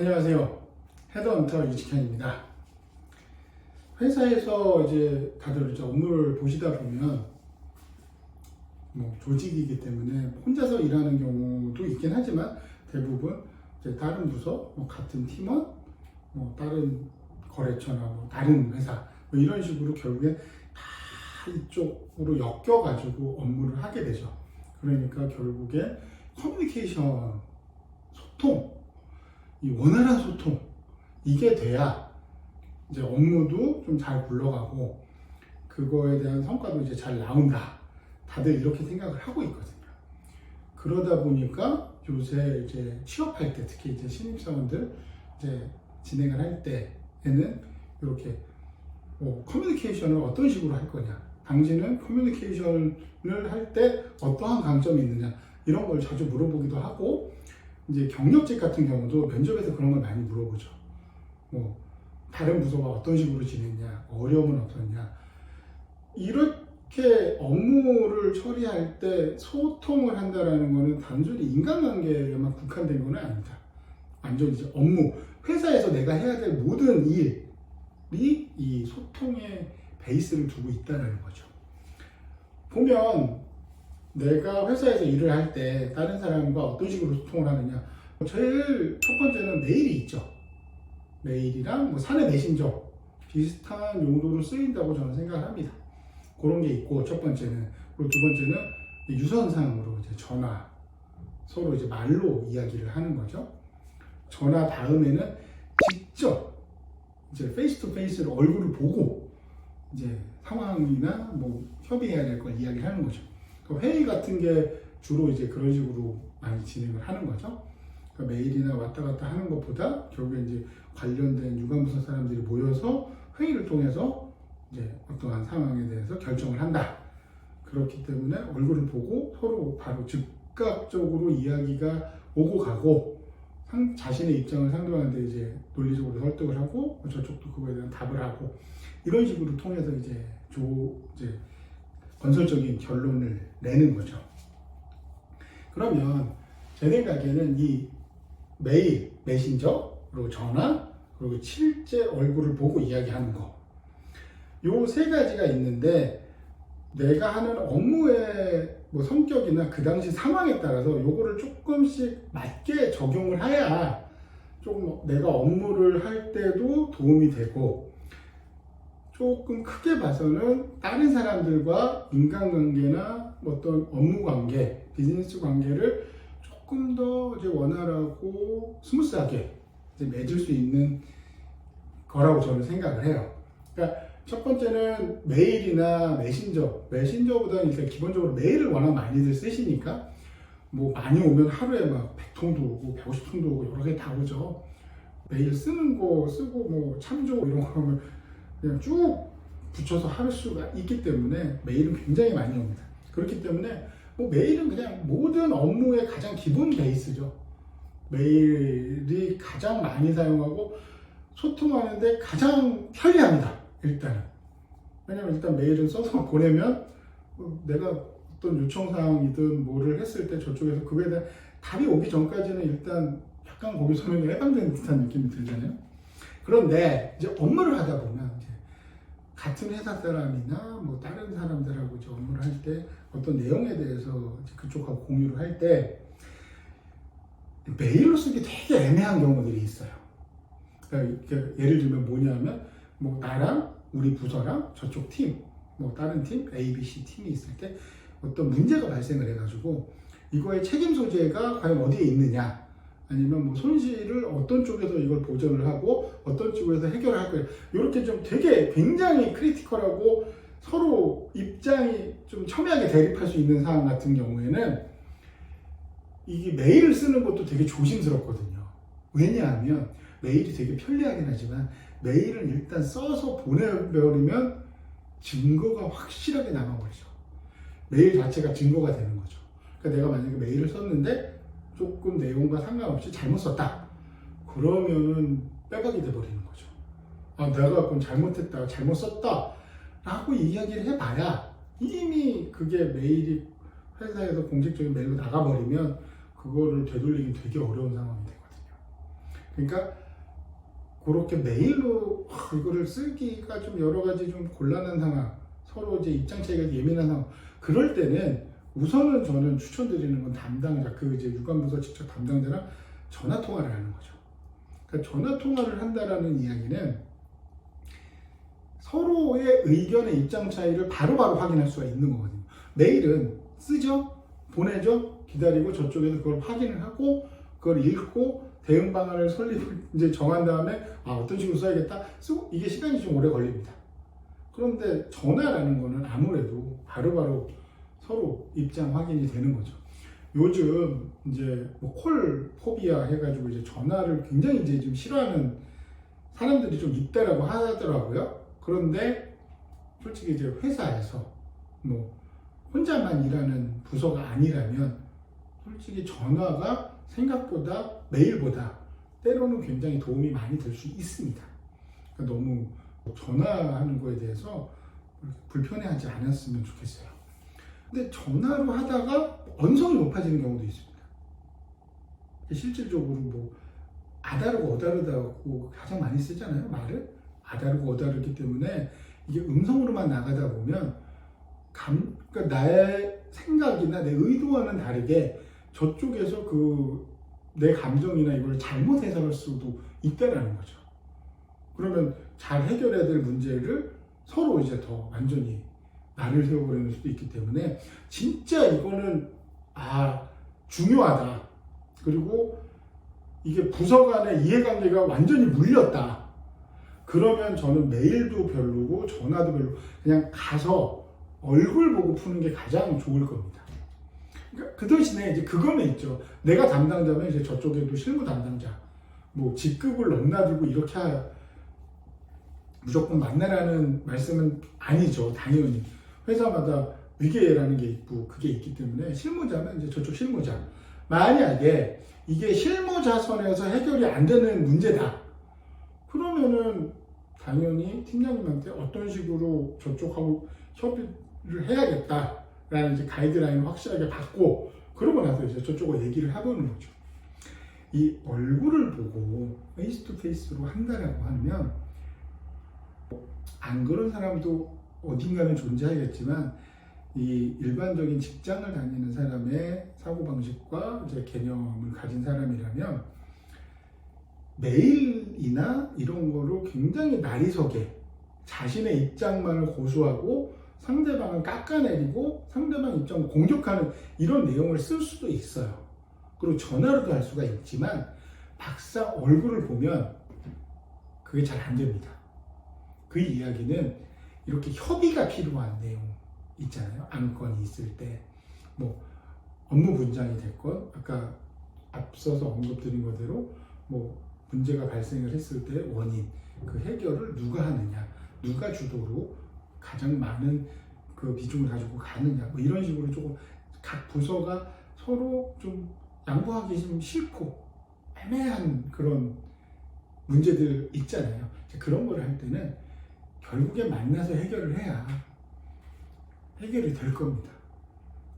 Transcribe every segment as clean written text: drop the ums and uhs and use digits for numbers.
안녕하세요. 헤드헌터 유직현입니다. 회사에서 이제 다들 이제 업무를 보시다 보면 조직이기 때문에 혼자서 일하는 경우도 있긴 하지만 대부분 이제 다른 부서, 같은 팀원, 다른 거래처나 다른 회사 이런 식으로 결국에 다 이쪽으로 엮여가지고 업무를 하게 되죠. 그러니까 결국에 커뮤니케이션, 소통, 이 원활한 소통 이게 돼야 이제 업무도 좀 잘 굴러가고 그거에 대한 성과도 이제 잘 나온다. 다들 이렇게 생각을 하고 있거든요. 그러다 보니까 요새 이제 취업할 때 특히 이제 신입사원들 이제 진행을 할 때에는 이렇게 커뮤니케이션을 어떤 식으로 할 거냐, 당신은 커뮤니케이션을 할 때 어떠한 강점이 있느냐 이런 걸 자주 물어보기도 하고, 이제 경력직 같은 경우도 면접에서 그런 걸 많이 물어보죠. 다른 부서가 어떤 식으로 지냈냐, 어려움은 없었냐. 이렇게 업무를 처리할 때 소통을 한다라는 거는 단순히 인간관계에만 국한된 건 아닙니다. 완전 이제 업무, 회사에서 내가 해야 될 모든 일이 이 소통의 베이스를 두고 있다는 거죠. 보면 내가 회사에서 일을 할 때 다른 사람과 어떤 식으로 소통을 하느냐, 제일 첫 번째는 메일이 있죠. 메일이랑 사내 메신저 비슷한 용도로 쓰인다고 저는 생각을 합니다. 그런 게 있고, 첫 번째는. 그리고 두 번째는 유선상으로 이제 전화, 서로 이제 말로 이야기를 하는 거죠. 전화 다음에는 직접 이제 페이스 투 페이스로 얼굴을 보고 이제 상황이나 협의해야 될 걸 이야기를 하는 거죠. 회의 같은 게 주로 이제 그런 식으로 많이 진행을 하는 거죠. 그러니까 메일이나 왔다 갔다 하는 것보다 결국에 이제 관련된 유관부서 사람들이 모여서 회의를 통해서 이제 어떠한 상황에 대해서 결정을 한다. 그렇기 때문에 얼굴을 보고 서로 바로 즉각적으로 이야기가 오고 가고, 자신의 입장을 상대방한테 이제 논리적으로 설득을 하고 저쪽도 그거에 대한 답을 하고, 이런 식으로 통해서 이제 건설적인 결론을 내는 거죠. 그러면 제 생각에는 이 메일, 메신저, 그리고 전화, 그리고 실제 얼굴을 보고 이야기하는 거, 요 세 가지가 있는데, 내가 하는 업무의 성격이나 그 당시 상황에 따라서 요거를 조금씩 맞게 적용을 해야 조금 내가 업무를 할 때도 도움이 되고, 조금 크게 봐서는 다른 사람들과 인간관계나 어떤 업무 관계, 비즈니스 관계를 조금 더 이제 원활하고 스무스하게 이제 맺을 수 있는 거라고 저는 생각을 해요. 그러니까 첫 번째는 메일이나 메신저보다는 일단 기본적으로 메일을 워낙 많이들 쓰시니까 많이 오면 하루에 100통도 오고 150통도 오고 여러 개 다 오죠. 메일 쓰는 거 쓰고 참조 이런 거 하면 그냥 쭉 붙여서 할 수가 있기 때문에 메일은 굉장히 많이 옵니다. 그렇기 때문에 메일은 그냥 모든 업무의 가장 기본 베이스죠. 메일이 가장 많이 사용하고 소통하는데 가장 편리합니다. 일단은. 왜냐면 일단 메일은 써서 보내면 내가 어떤 요청사항이든 뭐를 했을 때 저쪽에서 그거에 대한 답이 오기 전까지는 일단 약간 거기서는 해방되는 듯한 느낌이 들잖아요. 그런데 이제 업무를 하다 보면 이제 같은 회사 사람이나 다른 사람들하고 이제 업무를 할 때 어떤 내용에 대해서 이제 그쪽하고 공유를 할 때 메일로 쓰기 되게 애매한 경우들이 있어요. 그러니까 예를 들면 뭐냐면 나랑 우리 부서랑 저쪽 팀, 다른 팀, A, B, C 팀이 있을 때 어떤 문제가 발생을 해가지고 이거의 책임 소재가 과연 어디에 있느냐, 아니면 손실을 어떤 쪽에서 이걸 보전을 하고 어떤 쪽에서 해결을 할 거예요. 이렇게 좀 되게 굉장히 크리티컬하고 서로 입장이 좀 첨예하게 대립할 수 있는 상황 같은 경우에는 이게 메일을 쓰는 것도 되게 조심스럽거든요. 왜냐하면 메일이 되게 편리하긴 하지만 메일은 일단 써서 보내버리면 증거가 확실하게 남아버리죠. 메일 자체가 증거가 되는 거죠. 그러니까 내가 만약에 메일을 썼는데 조금 내용과 상관없이 잘못 썼다. 그러면은 빼박이 돼버리는 거죠. 내가 그건 잘못했다, 잘못 썼다 라고 이야기를 해봐야 이미 그게 메일이 회사에서 공식적인 메일로 나가버리면 그거를 되돌리긴 되게 어려운 상황이 되거든요. 그러니까 그렇게 메일로 이거를 쓰기가 좀 여러 가지 좀 곤란한 상황, 서로 이제 입장 차이가 예민한 상황, 그럴 때는 우선은 저는 추천드리는 건 담당자, 그 이제 유관부서 직접 담당자랑 전화 통화를 하는 거죠. 그러니까 전화 통화를 한다라는 이야기는 서로의 의견의 입장 차이를 바로바로 확인할 수가 있는 거거든요. 메일은 쓰죠, 보내죠, 기다리고 저쪽에서 그걸 확인을 하고 그걸 읽고 대응 방안을 설립을 이제 정한 다음에 어떤 식으로 써야겠다 쓰고 이게 시간이 좀 오래 걸립니다. 그런데 전화라는 거는 아무래도 바로바로 서로 입장 확인이 되는 거죠. 요즘 이제 뭐 콜 포비아 해가지고 이제 전화를 굉장히 이제 좀 싫어하는 사람들이 좀 있다라고 하더라고요. 그런데 솔직히 이제 회사에서 뭐 혼자만 일하는 부서가 아니라면 솔직히 전화가 생각보다 메일보다 때로는 굉장히 도움이 많이 될 수 있습니다. 그러니까 너무 전화하는 거에 대해서 불편해하지 않았으면 좋겠어요. 근데 전화로 하다가 언성이 높아지는 경우도 있습니다. 실질적으로 뭐 아다르고 어다르다고 가장 많이 쓰잖아요, 말을. 아다르고 어다르기 때문에 이게 음성으로만 나가다 보면 그러니까 나의 생각이나 내 의도와는 다르게 저쪽에서 내 감정이나 이걸 잘못 해석할 수도 있다라는 거죠. 그러면 잘 해결해야 될 문제를 서로 이제 더 완전히 날을 세워버리는 수도 있기 때문에 진짜 이거는 중요하다. 그리고 이게 부서 간의 이해관계가 완전히 물렸다. 그러면 저는 메일도 별로고 전화도 별로, 그냥 가서 얼굴 보고 푸는 게 가장 좋을 겁니다. 그러니까 그 대신에 이제 그거는 있죠. 내가 담당자면 이제 저쪽에도 실무 담당자, 뭐 직급을 넘나들고 이렇게 무조건 만나라는 말씀은 아니죠. 당연히 회사마다 위계라는 게 있고 그게 있기 때문에 실무자면 이제 저쪽 실무자. 만약에 이게 실무자 선에서 해결이 안 되는 문제다. 그러면은 당연히 팀장님한테 어떤 식으로 저쪽하고 협의를 해야겠다라는 이제 가이드라인을 확실하게 받고 그러고 나서 이제 저쪽과 얘기를 해보는 거죠. 이 얼굴을 보고 페이스 투 페이스로 한다라고 하면 안 그런 사람도 어딘가는 존재하겠지만 이 일반적인 직장을 다니는 사람의 사고방식과 이제 개념을 가진 사람이라면 메일이나 이런 거로 굉장히 나리석에 자신의 입장만을 고수하고 상대방을 깎아내리고 상대방 입장을 공격하는 이런 내용을 쓸 수도 있어요. 그리고 전화로도 할 수가 있지만 막상 얼굴을 보면 그게 잘 안 됩니다. 그 이야기는 이렇게 협의가 필요한 내용 있잖아요. 안건이 있을 때 뭐 업무 분장이 됐건 아까 앞서서 언급드린 거대로 뭐 문제가 발생을 했을 때 원인, 그 해결을 누가 하느냐, 누가 주도로 가장 많은 그 비중을 가지고 가느냐, 뭐 이런 식으로 조금 각 부서가 서로 좀 양보하기 좀 싫고 애매한 그런 문제들 있잖아요. 그런 걸 할 때는 결국에 만나서 해결을 해야 해결이 될 겁니다.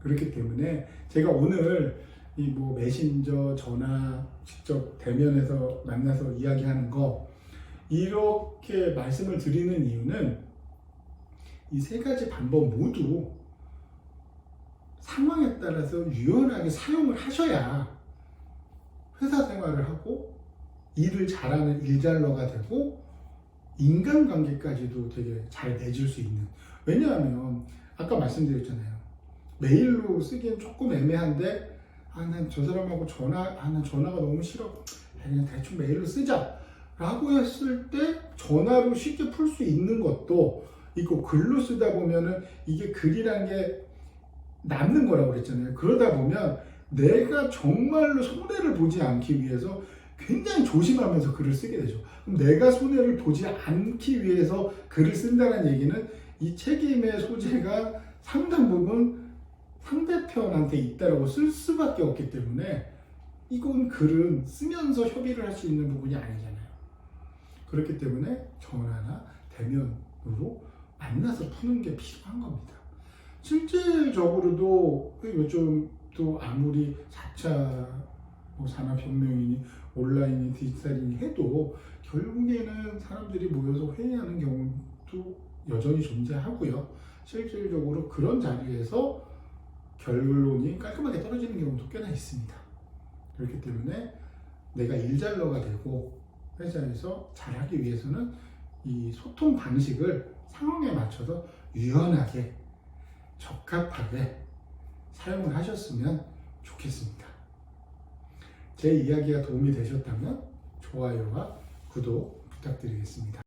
그렇기 때문에 제가 오늘 이 뭐 메신저, 전화, 직접 대면에서 만나서 이야기하는 거 이렇게 말씀을 드리는 이유는 이 세 가지 방법 모두 상황에 따라서 유연하게 사용을 하셔야 회사 생활을 하고 일을 잘하는 일잘러가 되고 인간관계까지도 되게 잘 맺을 수 있는. 왜냐하면 아까 말씀드렸잖아요. 메일로 쓰기엔 조금 애매한데 난 저 사람하고 난 전화가 너무 싫어. 그냥 대충 메일로 쓰자 라고 했을 때 전화로 쉽게 풀 수 있는 것도 있고 글로 쓰다 보면은 이게 글이란 게 남는 거라고 그랬잖아요. 그러다 보면 내가 정말로 손해를 보지 않기 위해서 굉장히 조심하면서 글을 쓰게 되죠. 그럼 내가 손해를 보지 않기 위해서 글을 쓴다는 얘기는 이 책임의 소재가 상당 부분 상대편한테 있다라고 쓸 수밖에 없기 때문에 이건 글은 쓰면서 협의를 할 수 있는 부분이 아니잖아요. 그렇기 때문에 전화나 대면으로 만나서 푸는 게 필요한 겁니다. 실질적으로도 요즘 또 아무리 4차 산업혁명이니 온라인이 디지털이 해도 결국에는 사람들이 모여서 회의하는 경우도 여전히 존재하고요. 실질적으로 그런 자리에서 결론이 깔끔하게 떨어지는 경우도 꽤나 있습니다. 그렇기 때문에 내가 일잘러가 되고 회사에서 잘하기 위해서는 이 소통 방식을 상황에 맞춰서 유연하게 적합하게 사용을 하셨으면 좋겠습니다. 제 이야기가 도움이 되셨다면 좋아요와 구독 부탁드리겠습니다.